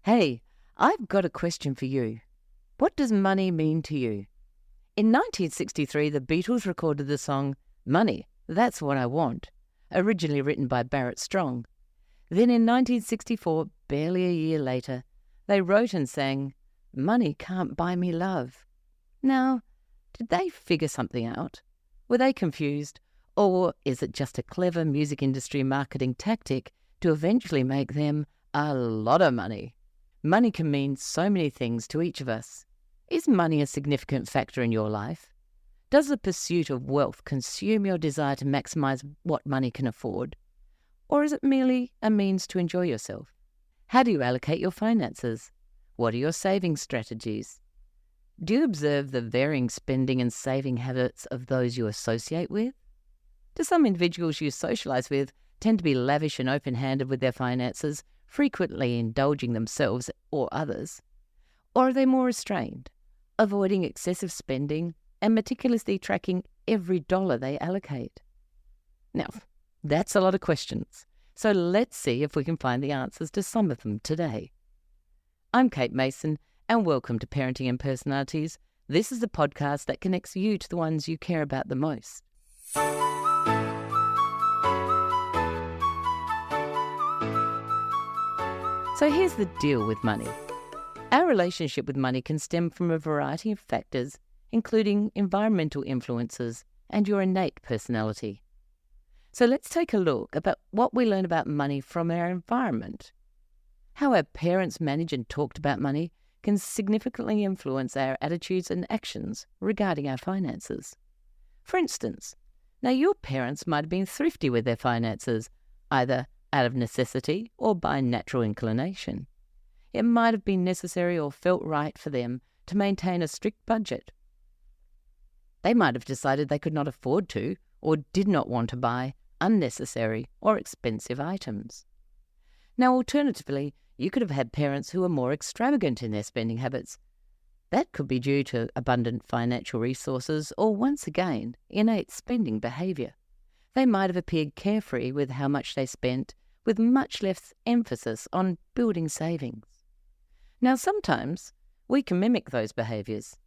Hey, I've got a question for you. What does money mean to you? In 1963, the Beatles recorded the song Money, That's What I Want, originally written by Barrett Strong. Then in 1964, barely a year later, they wrote and sang Money Can't Buy Me Love. Now, did they figure something out? Were they confused? Or is it just a clever music industry marketing tactic to eventually make them a lot of money? Money can mean so many things to each of us. Is money a significant factor in your life? Does the pursuit of wealth consume your desire to maximize what money can afford? Or is it merely a means to enjoy yourself? How do you allocate your finances? What are your saving strategies? Do you observe the varying spending and saving habits of those you associate with? Do some individuals you socialize with tend to be lavish and open-handed with their finances, frequently indulging themselves or others? Or are they more restrained, avoiding excessive spending and meticulously tracking every dollar they allocate? Now, that's a lot of questions, so let's see if we can find the answers to some of them today. I'm Kate Mason, and welcome to Parenting and Personalities. This is the podcast that connects you to the ones you care about the most. So here's the deal with money. Our relationship with money can stem from a variety of factors, including environmental influences and your innate personality. So let's take a look about what we learn about money from our environment. How our parents manage and talked about money can significantly influence our attitudes and actions regarding our finances. For instance, now your parents might have been thrifty with their finances, either out of necessity or by natural inclination. It might have been necessary or felt right for them to maintain a strict budget. They might have decided they could not afford to or did not want to buy unnecessary or expensive items. Now, alternatively, you could have had parents who were more extravagant in their spending habits. That could be due to abundant financial resources or, once again, innate spending behaviour. They might have appeared carefree with how much they spent, with much less emphasis on building savings. Now, sometimes we can mimic those behaviours.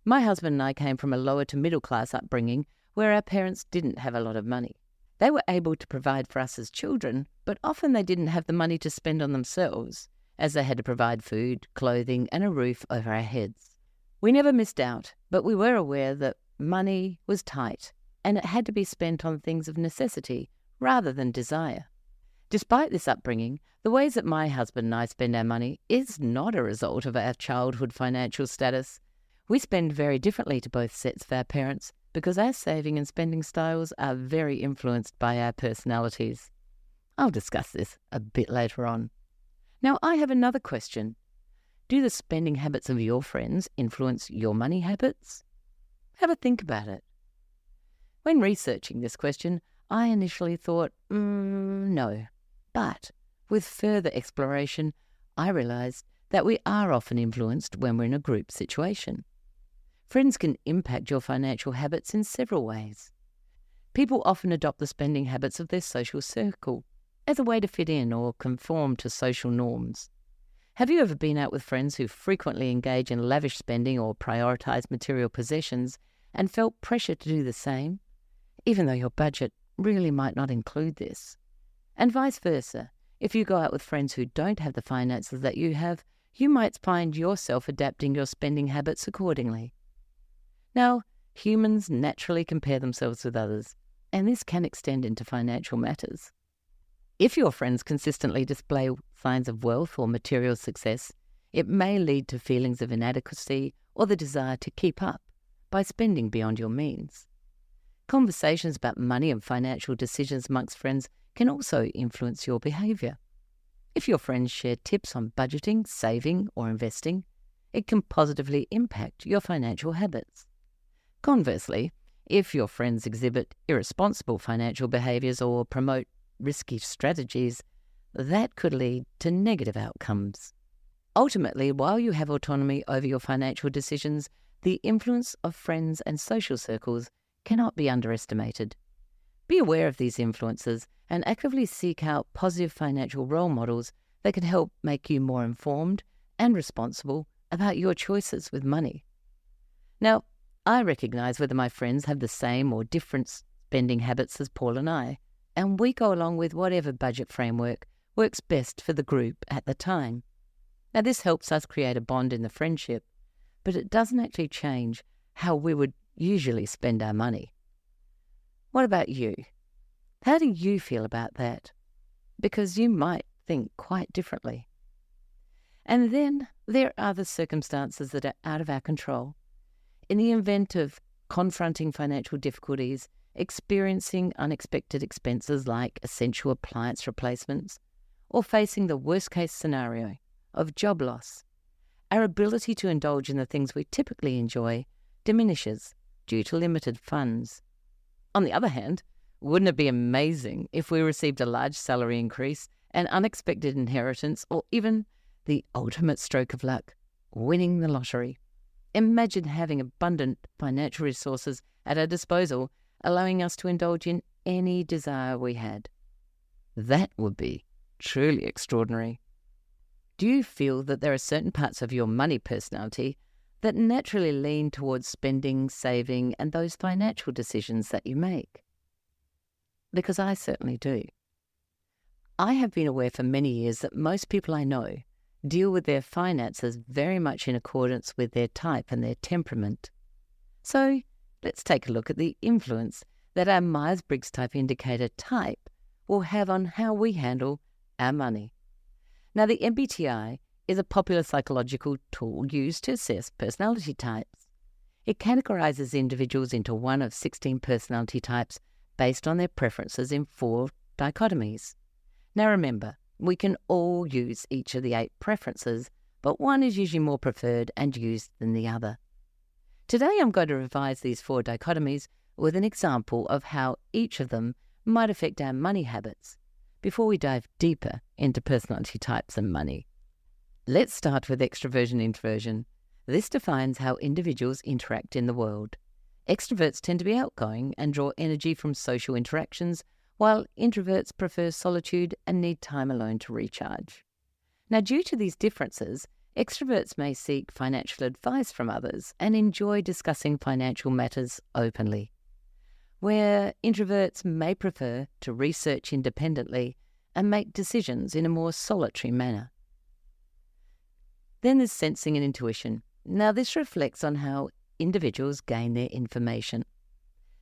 My husband and I came from a lower to middle class upbringing where our parents didn't have a lot of money. They were able to provide for us as children, but often they didn't have the money to spend on themselves, as they had to provide food, clothing, and a roof over our heads. We never missed out, but we were aware that money was tight, and it had to be spent on things of necessity rather than desire. Despite this upbringing, the ways that my husband and I spend our money is not a result of our childhood financial status. We spend very differently to both sets of our parents because our saving and spending styles are very influenced by our personalities. I'll discuss this a bit later on. Now, I have another question. Do the spending habits of your friends influence your money habits? Have a think about it. When researching this question, I initially thought, no. But with further exploration, I realised that we are often influenced when we're in a group situation. Friends can impact your financial habits in several ways. People often adopt the spending habits of their social circle as a way to fit in or conform to social norms. Have you ever been out with friends who frequently engage in lavish spending or prioritise material possessions and felt pressure to do the same, even though your budget really might not include this? And vice versa, if you go out with friends who don't have the finances that you have, you might find yourself adapting your spending habits accordingly. Now, humans naturally compare themselves with others, and this can extend into financial matters. If your friends consistently display signs of wealth or material success, it may lead to feelings of inadequacy or the desire to keep up by spending beyond your means. Conversations about money and financial decisions amongst friends can also influence your behaviour. If your friends share tips on budgeting, saving, or investing, it can positively impact your financial habits. Conversely, if your friends exhibit irresponsible financial behaviours or promote risky strategies, that could lead to negative outcomes. Ultimately, while you have autonomy over your financial decisions, the influence of friends and social circles cannot be underestimated. Be aware of these influences and actively seek out positive financial role models They can help make you more informed and responsible about your choices with money. Now, I recognise whether my friends have the same or different spending habits as Paul and I, and we go along with whatever budget framework works best for the group at the time. Now, this helps us create a bond in the friendship, but it doesn't actually change how we would usually spend our money. What about you? How do you feel about that? Because you might think quite differently. And then there are the circumstances that are out of our control. In the event of confronting financial difficulties, experiencing unexpected expenses like essential appliance replacements, or facing the worst-case scenario of job loss, our ability to indulge in the things we typically enjoy diminishes due to limited funds. On the other hand, wouldn't it be amazing if we received a large salary increase, an unexpected inheritance, or even the ultimate stroke of luck, winning the lottery? Imagine having abundant financial resources at our disposal, allowing us to indulge in any desire we had. That would be truly extraordinary. Do you feel that there are certain parts of your money personality that naturally lean towards spending, saving, and those financial decisions that you make? Because I certainly do. I have been aware for many years that most people I know deal with their finances very much in accordance with their type and their temperament. So let's take a look at the influence that our Myers-Briggs Type Indicator type will have on how we handle our money. Now, the MBTI is a popular psychological tool used to assess personality types. It categorizes individuals into one of 16 personality types based on their preferences in 4 dichotomies. Now remember, we can all use each of the 8 preferences, but one is usually more preferred and used than the other. Today I'm going to revise these 4 dichotomies with an example of how each of them might affect our money habits before we dive deeper into personality types and money. Let's start with extroversion-introversion. This defines how individuals interact in the world. Extroverts tend to be outgoing and draw energy from social interactions, while introverts prefer solitude and need time alone to recharge. Now, due to these differences, extroverts may seek financial advice from others and enjoy discussing financial matters openly, where introverts may prefer to research independently and make decisions in a more solitary manner. Then there's sensing and intuition. Now, this reflects on how individuals gain their information.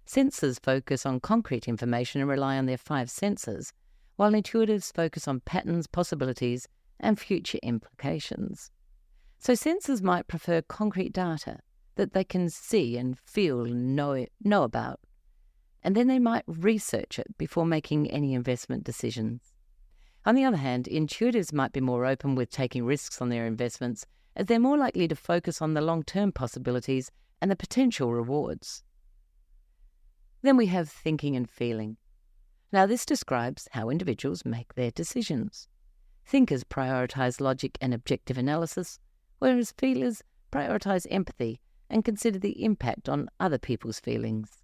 Sensors focus on concrete information and rely on their 5 senses, while intuitives focus on patterns, possibilities, and future implications. So sensors might prefer concrete data that they can see and feel and know about, and then they might research it before making any investment decisions. On the other hand, intuitives might be more open with taking risks on their investments, as they're more likely to focus on the long-term possibilities and the potential rewards. Then we have thinking and feeling. Now, this describes how individuals make their decisions. Thinkers prioritize logic and objective analysis, whereas feelers prioritize empathy and consider the impact on other people's feelings.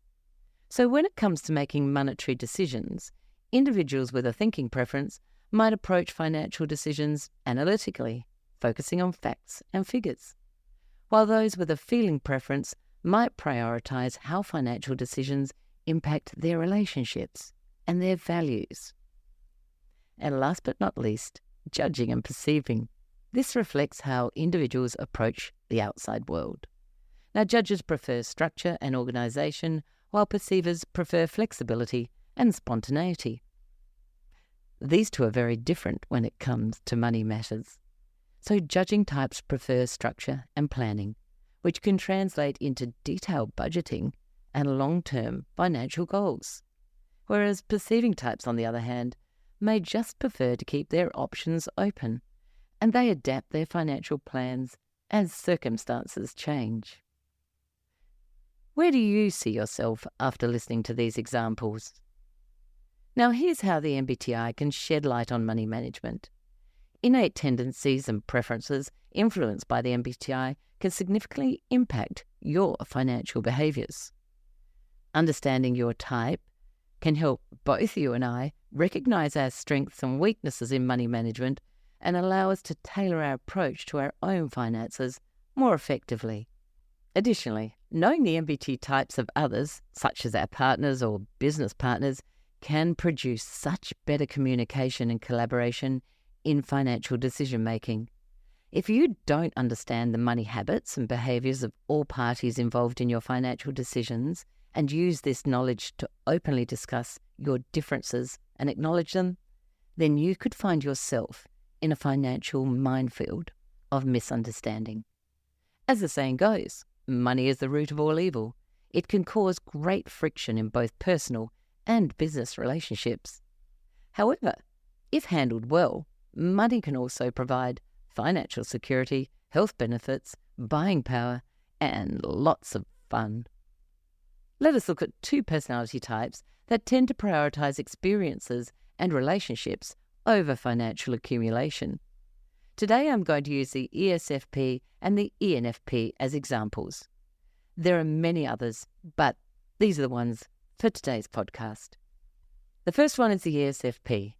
So when it comes to making monetary decisions, individuals with a thinking preference might approach financial decisions analytically, focusing on facts and figures, while those with a feeling preference might prioritize how financial decisions impact their relationships and their values. And last but not least, judging and perceiving. This reflects how individuals approach the outside world. Now, judges prefer structure and organization, while perceivers prefer flexibility and spontaneity. These two are very different when it comes to money matters. So judging types prefer structure and planning, which can translate into detailed budgeting and long-term financial goals, whereas perceiving types, on the other hand, may just prefer to keep their options open, and they adapt their financial plans as circumstances change. Where do you see yourself after listening to these examples? Now, here's how the MBTI can shed light on money management. Innate tendencies and preferences influenced by the MBTI can significantly impact your financial behaviours. Understanding your type can help both you and I recognise our strengths and weaknesses in money management and allow us to tailor our approach to our own finances more effectively. Additionally, knowing the MBTI types of others, such as our partners or business partners, can produce such better communication and collaboration in financial decision-making. If you don't understand the money habits and behaviours of all parties involved in your financial decisions and use this knowledge to openly discuss your differences and acknowledge them, then you could find yourself in a financial minefield of misunderstanding. As the saying goes, money is the root of all evil. It can cause great friction in both personal and business relationships. However, if handled well, money can also provide financial security, health benefits, buying power, and lots of fun. Let us look at two personality types that tend to prioritize experiences and relationships over financial accumulation. Today I'm going to use the ESFP and the ENFP as examples. There are many others, but these are the ones for today's podcast. The first one is the ESFP.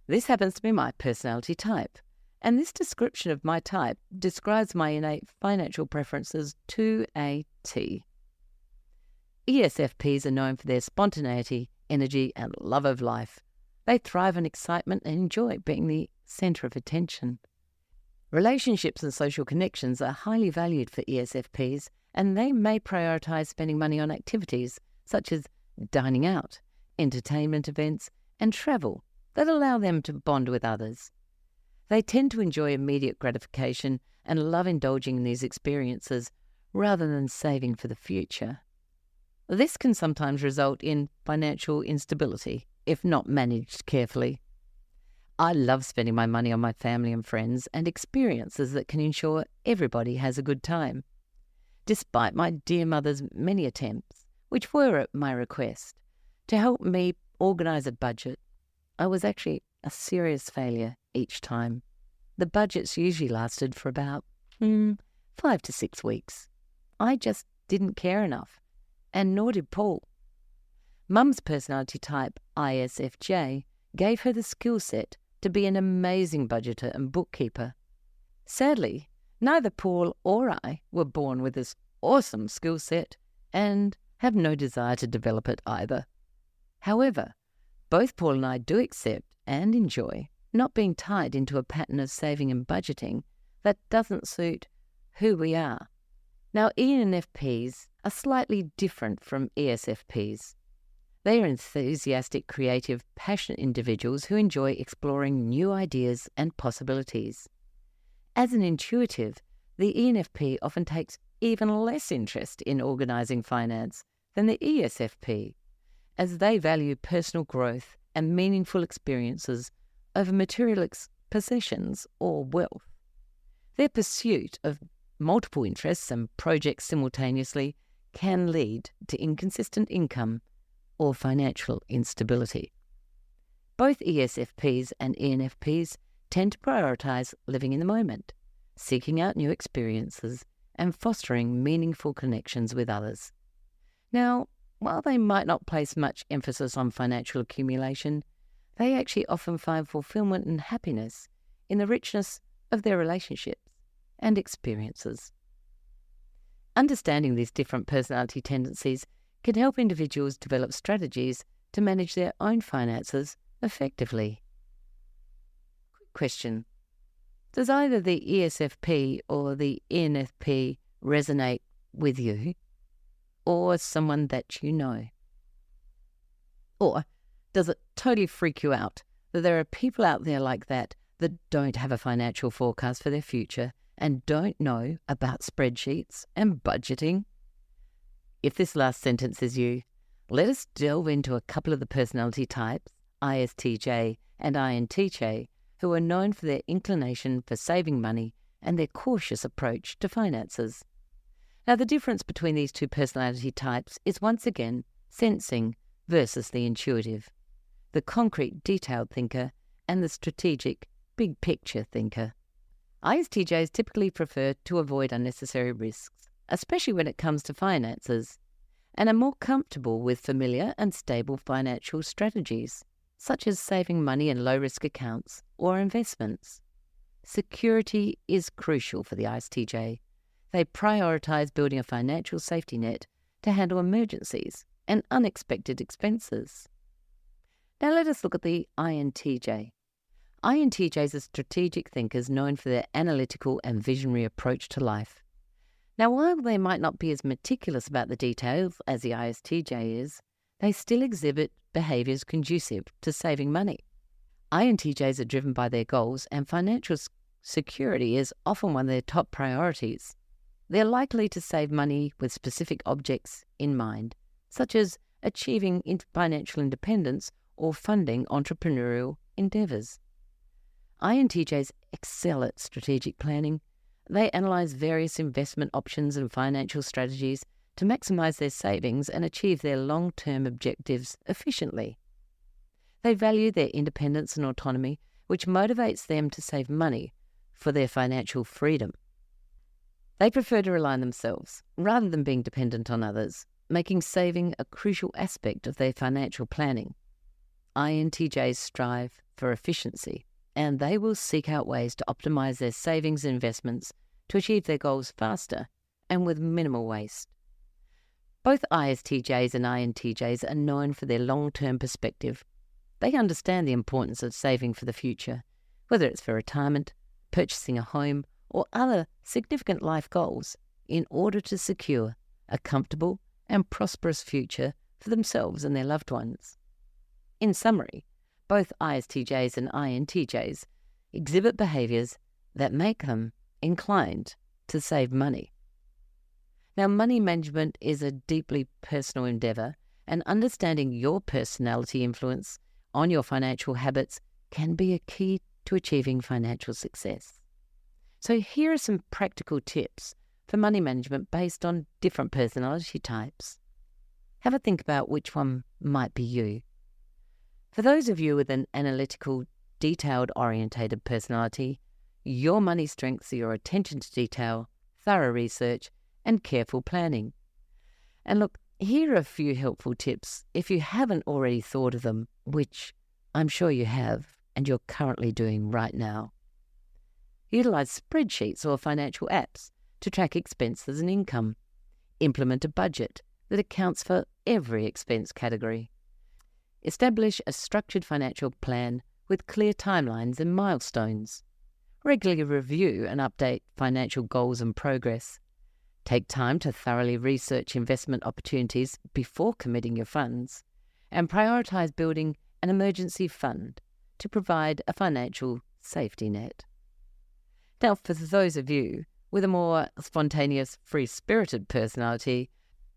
This happens to be my personality type, and this description of my type describes my innate financial preferences to a T. ESFPs are known for their spontaneity, energy, and love of life. They thrive on excitement and enjoy being the centre of attention. Relationships and social connections are highly valued for ESFPs, and they may prioritise spending money on activities such as dining out, entertainment events, and travel that allow them to bond with others. They tend to enjoy immediate gratification and love indulging in these experiences rather than saving for the future. This can sometimes result in financial instability if not managed carefully. I love spending my money on my family and friends and experiences that can ensure everybody has a good time. Despite my dear mother's many attempts, which were at my request, to help me organise a budget, I was actually a serious failure each time. The budgets usually lasted for about 5 to 6 weeks. I just didn't care enough, and nor did Paul. Mum's personality type, ISFJ, gave her the skill set to be an amazing budgeter and bookkeeper. Sadly, neither Paul or I were born with this awesome skill set and have no desire to develop it either. However, both Paul and I do accept and enjoy not being tied into a pattern of saving and budgeting that doesn't suit who we are. Now, ENFPs are slightly different from ESFPs. They are enthusiastic, creative, passionate individuals who enjoy exploring new ideas and possibilities. As an intuitive, the ENFP often takes even less interest in organising finance than the ESFP, as they value personal growth and meaningful experiences over material possessions or wealth. Their pursuit of multiple interests and projects simultaneously can lead to inconsistent income or financial instability. Both ESFPs and ENFPs tend to prioritise living in the moment, seeking out new experiences, and fostering meaningful connections with others. Now, while they might not place much emphasis on financial accumulation, they actually often find fulfillment and happiness in the richness of their relationships and experiences. Understanding these different personality tendencies can help individuals develop strategies to manage their own finances effectively. Quick question. Does either the ESFP or the ENFP resonate with you or someone that you know? Or does it totally freak you out that there are people out there like that don't have a financial forecast for their future and don't know about spreadsheets and budgeting? If this last sentence is you, let us delve into a couple of the personality types, ISTJ and INTJ, who are known for their inclination for saving money and their cautious approach to finances. Now, the difference between these two personality types is once again sensing versus the intuitive, the concrete, detailed thinker and the strategic, big picture thinker. ISTJs typically prefer to avoid unnecessary risks, especially when it comes to finances, and are more comfortable with familiar and stable financial strategies, such as saving money in low-risk accounts or investments. security is crucial for the ISTJ. They prioritise building a financial safety net to handle emergencies and unexpected expenses. Now let us look at the INTJ. INTJs are strategic thinkers known for their analytical and visionary approach to life. Now, while they might not be as meticulous about the details as the ISTJ is, they still exhibit behaviours conducive to saving money. INTJs are driven by their goals, and financial security is often one of their top priorities. They're likely to save money with specific objects in mind, such as achieving financial independence or funding entrepreneurial endeavours. INTJs excel at strategic planning. They analyse various investment options and financial strategies to maximise their savings and achieve their long-term objectives efficiently. They value their independence and autonomy, which motivates them to save money for their financial freedom. They prefer to rely on themselves rather than being dependent on others, making saving a crucial aspect of their financial planning. INTJs strive for efficiency, and they will seek out ways to optimise their savings and investments to achieve their goals faster and with minimal waste. Both ISTJs and INTJs are known for their long-term perspective. They understand the importance of saving for the future, whether it's for retirement, purchasing a home, or other significant life goals, in order to secure a comfortable and prosperous future for themselves and their loved ones. In summary, both ISTJs and INTJs exhibit behaviours that make them inclined to save money. Now, money management is a deeply personal endeavour, and understanding your personality influence on your financial habits can be a key to achieving financial success. So here are some practical tips for money management based on different personality types. Have a think about which one might be you. For those of you with an analytical, detailed-orientated personality, your money strengths are your attention to detail, thorough research, and careful planning. And look, here are a few helpful tips if you haven't already thought of them, which I'm sure you have and you're currently doing right now. Utilize spreadsheets or financial apps to track expenses and income. Implement a budget that accounts for every expense category. Establish a structured financial plan with clear timelines and milestones. Regularly review and update financial goals and progress. Take time to thoroughly research investment opportunities before committing your funds, and prioritize building an emergency fund to provide a financial safety net. Now, for those of you with a more spontaneous, free-spirited personality,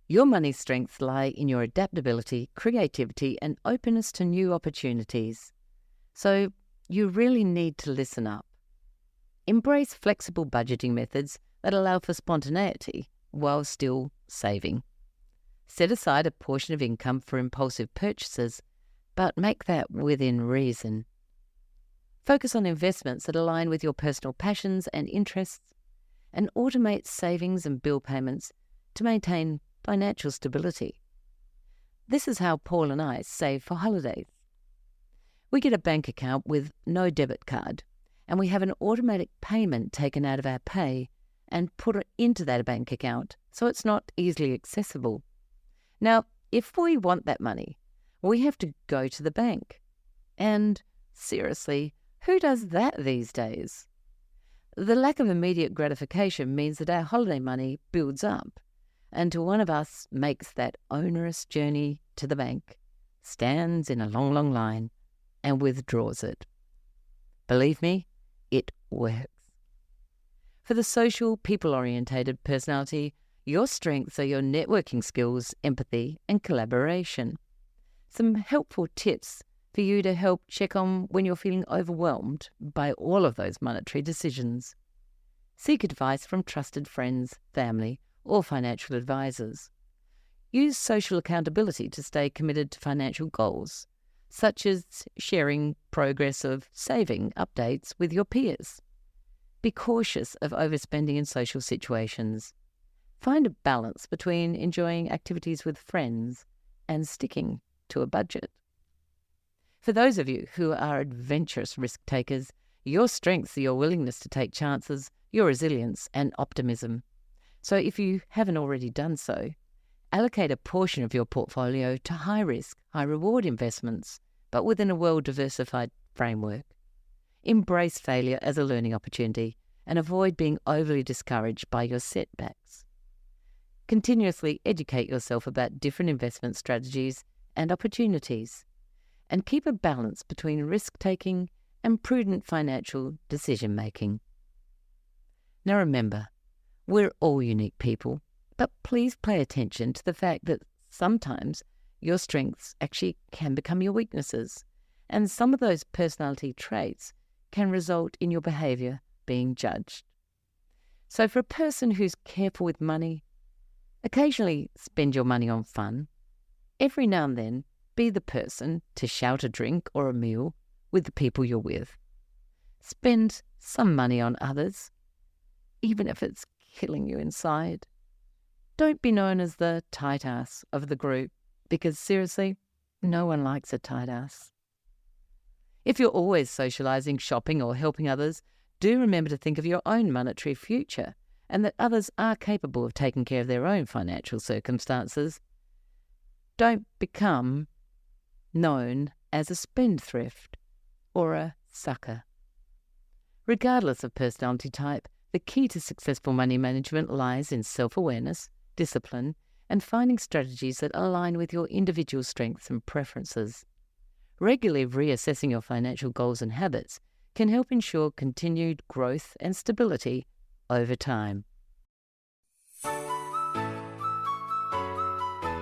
your money strengths lie in your adaptability, creativity, and openness to new opportunities. So you really need to listen up. Embrace flexible budgeting methods that allow for spontaneity while still saving. Set aside a portion of income for impulsive purchases, but make that within reason. Focus on investments that align with your personal passions and interests, and automate savings and bill payments to maintain financial stability. This is how Paul and I save for holidays. We get a bank account with no debit card, and we have an automatic payment taken out of our pay and put it into that bank account so it's not easily accessible. Now, if we want that money, we have to go to the bank. And seriously, who does that these days? The lack of immediate gratification means that our holiday money builds up, until one of us makes that onerous journey to the bank, stands in a long, long line, and withdraws it. Believe me, it works. For the social, people-orientated personality, your strengths are your networking skills, empathy, and collaboration. Some helpful tips for you to help check on when you're feeling overwhelmed by all of those monetary decisions. Seek advice from trusted friends, family, or financial advisors. Use social accountability to stay committed to financial goals, such as sharing progress of saving updates with your peers. Be cautious of overspending in social situations. Find a balance between enjoying activities with friends and sticking to a budget. For those of you who are adventurous risk takers, Your strengths are your willingness to take chances, your resilience and optimism. So if you haven't already done so, allocate a portion of your portfolio to high-risk, high-reward investments, but within a well-diversified framework. Embrace failure as a learning opportunity and avoid being overly discouraged by your setbacks. Continuously educate yourself about different investment strategies and opportunities, and keep a balance between risk-taking and prudent financial decision-making. Now remember, we're all unique people, but please pay attention to the fact that sometimes your strengths actually can become your weaknesses, and some of those personality traits can result in your behaviour being judged. So for a person who's careful with money, occasionally spend your money on fun. Every now and then, be the person to shout a drink or a meal with the people you're with. Spend some money on others, even if it's killing you inside. Don't be known as the tight ass of the group, because seriously, no one likes a tight ass. If you're always socialising, shopping or helping others, do remember to think of your own monetary future and that others are capable of taking care of their own financial circumstances. Don't become known as a spendthrift or a sucker. Regardless of personality type, the key to successful money management lies in self-awareness, discipline, and finding strategies that align with your individual strengths and preferences. Regularly reassessing your financial goals and habits can help ensure continued growth and stability over time.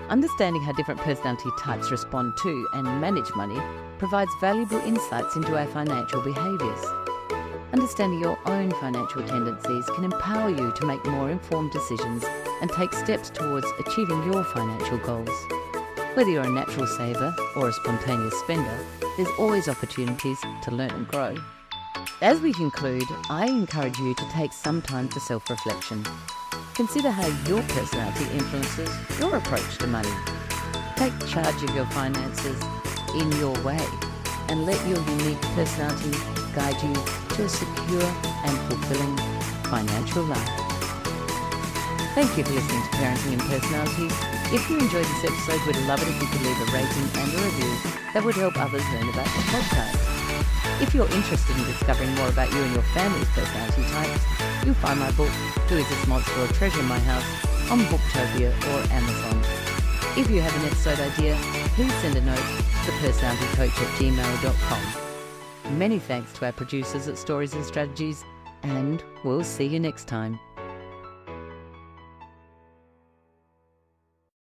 Understanding how different personality types respond to and manage money provides valuable insights into our financial behaviours. Understanding your own financial tendencies can empower you to make more informed decisions and take steps towards achieving your financial goals. Whether you're a natural saver or a spontaneous spender, there's always opportunities to learn and grow. As we conclude, I encourage you to take some time for self-reflection. Consider how your personality influences your approach to money. Take charge of your finances in your way and let your unique personality guide you to a secure and fulfilling financial life. Thank you for listening to Parenting and Personality. If you enjoyed this episode, we'd love it if you could leave a rating and a review. That would help others learn about the podcast. If you're interested in discovering more about you and your family's personality types, you'll find my book, Who is This Monster or Treasure in My House, on Booktopia or Amazon. If you have an episode idea, please send a note to thepersonalitycoach@gmail.com. Many thanks to our producers at Stories and Strategies, and we'll see you next time.